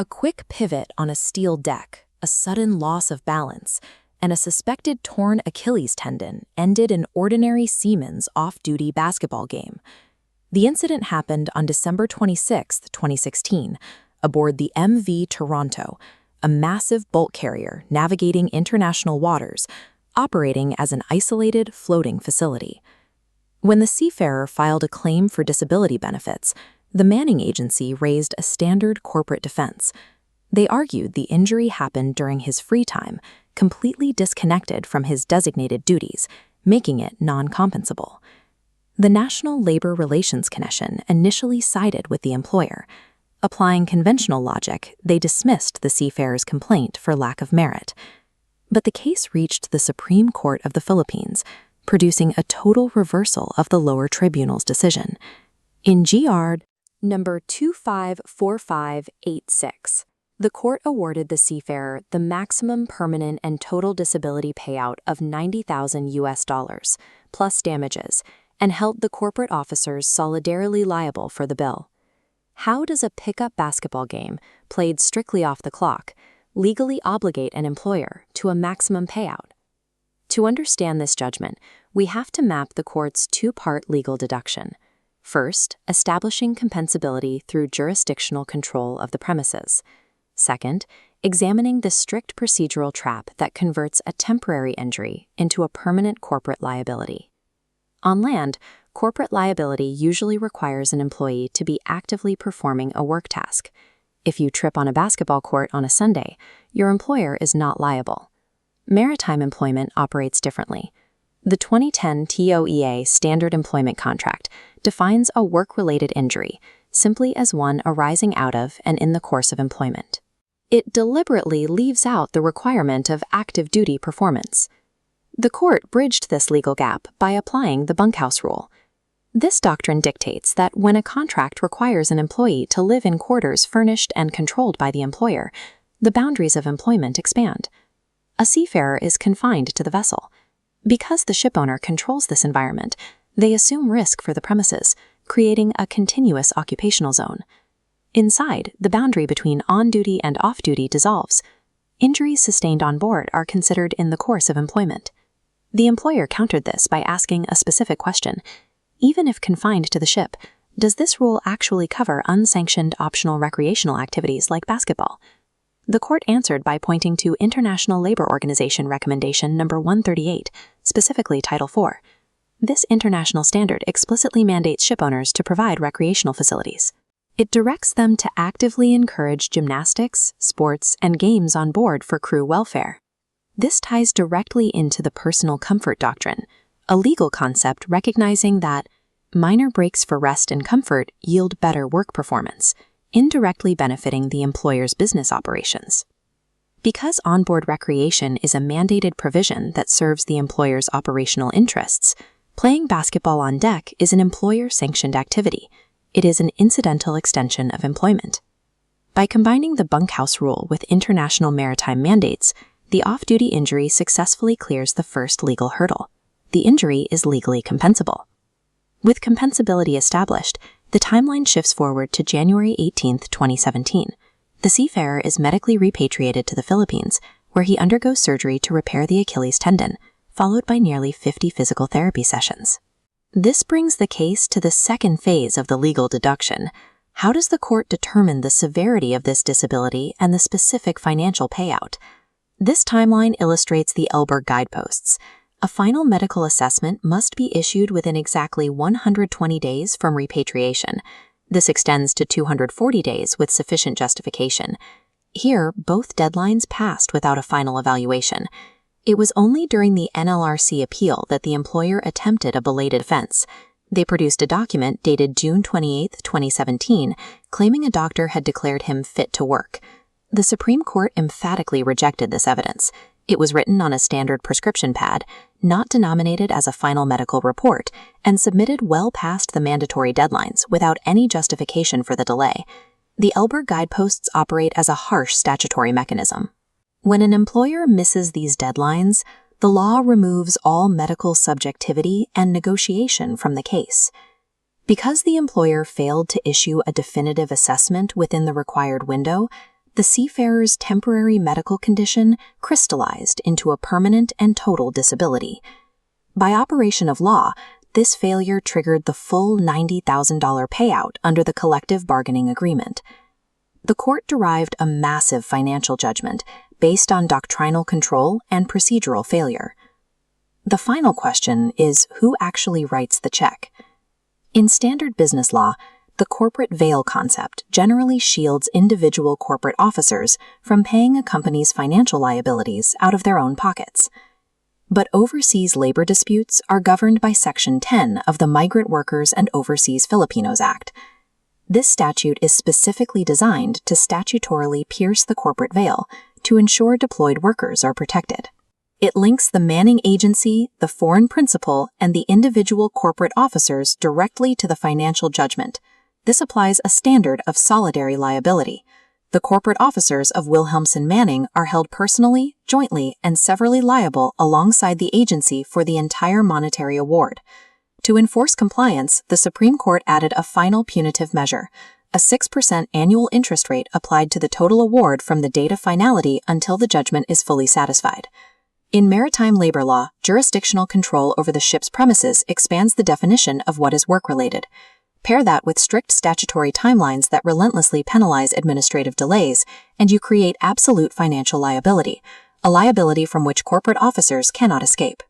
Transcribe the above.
A quick pivot on a steel deck, a sudden loss of balance, and a suspected torn Achilles tendon ended an ordinary seaman's off-duty basketball game. The incident happened on December 26, 2016, aboard the MV Toronto, a massive bulk carrier navigating international waters, operating as an isolated floating facility. When the seafarer filed a claim for disability benefits, the manning agency raised a standard corporate defense. They argued the injury happened during his free time, completely disconnected from his designated duties, making it non-compensable. The National Labor Relations Commission initially sided with the employer. Applying conventional logic, they dismissed the seafarer's complaint for lack of merit. But the case reached the Supreme Court of the Philippines, producing a total reversal of the lower tribunal's decision. In GR number 254586, the court awarded the seafarer the maximum permanent and total disability payout of $90,000 plus damages, and held the corporate officers solidarily liable for the bill. How does a pickup basketball game, played strictly off the clock, legally obligate an employer to a maximum payout? To understand this judgment, we have to map the court's two-part legal deduction. First, establishing compensability through jurisdictional control of the premises. Second, examining the strict procedural trap that converts a temporary injury into a permanent corporate liability. On land, corporate liability usually requires an employee to be actively performing a work task. If you trip on a basketball court on a Sunday, your employer is not liable. Maritime employment operates differently. The 2010 TOEA Standard Employment Contract defines a work-related injury simply as one arising out of and in the course of employment. It deliberately leaves out the requirement of active duty performance. The court bridged this legal gap by applying the bunkhouse rule. This doctrine dictates that when a contract requires an employee to live in quarters furnished and controlled by the employer, the boundaries of employment expand. A seafarer is confined to the vessel. Because the shipowner controls this environment, they assume risk for the premises, creating a continuous occupational zone. Inside, the boundary between on-duty and off-duty dissolves. Injuries sustained on board are considered in the course of employment. The employer countered this by asking a specific question. Even if confined to the ship, does this rule actually cover unsanctioned optional recreational activities like basketball? The court answered by pointing to International Labor Organization Recommendation number 138, specifically Title IV. This international standard explicitly mandates shipowners to provide recreational facilities. It directs them to actively encourage gymnastics, sports, and games on board for crew welfare. This ties directly into the personal comfort doctrine, a legal concept recognizing that minor breaks for rest and comfort yield better work performance, indirectly benefiting the employer's business operations. Because onboard recreation is a mandated provision that serves the employer's operational interests, playing basketball on deck is an employer-sanctioned activity. It is an incidental extension of employment. By combining the bunkhouse rule with international maritime mandates, the off-duty injury successfully clears the first legal hurdle. The injury is legally compensable. With compensability established, the timeline shifts forward to January 18, 2017. The seafarer is medically repatriated to the Philippines, where he undergoes surgery to repair the Achilles tendon, followed by nearly 50 physical therapy sessions. This brings the case to the second phase of the legal deduction. How does the court determine the severity of this disability and the specific financial payout? This timeline illustrates the Elberg guideposts. A final medical assessment must be issued within exactly 120 days from repatriation. This extends to 240 days with sufficient justification. Here, both deadlines passed without a final evaluation. It was only during the NLRC appeal that the employer attempted a belated defense. They produced a document dated June 28, 2017, claiming a doctor had declared him fit to work. The Supreme Court emphatically rejected this evidence. It was written on a standard prescription pad, not denominated as a final medical report, and submitted well past the mandatory deadlines without any justification for the delay. The Elberg guideposts operate as a harsh statutory mechanism. When an employer misses these deadlines, the law removes all medical subjectivity and negotiation from the case. Because the employer failed to issue a definitive assessment within the required window, The seafarer's temporary medical condition crystallized into a permanent and total disability. By operation of law, this failure triggered the full $90,000 payout under the collective bargaining agreement. The court derived a massive financial judgment based on doctrinal control and procedural failure. The final question is who actually writes the check? In standard business law, the corporate veil concept generally shields individual corporate officers from paying a company's financial liabilities out of their own pockets. But overseas labor disputes are governed by Section 10 of the Migrant Workers and Overseas Filipinos Act. This statute is specifically designed to statutorily pierce the corporate veil to ensure deployed workers are protected. It links the manning agency, the foreign principal, and the individual corporate officers directly to the financial judgment. This applies a standard of solidary liability. The corporate officers of Wilhelmsen Manning are held personally, jointly, and severally liable alongside the agency for the entire monetary award. To enforce compliance, the Supreme Court added a final punitive measure, a 6% annual interest rate applied to the total award from the date of finality until the judgment is fully satisfied. In maritime labor law, jurisdictional control over the ship's premises expands the definition of what is work-related. Pair that with strict statutory timelines that relentlessly penalize administrative delays, and you create absolute financial liability, a liability from which corporate officers cannot escape.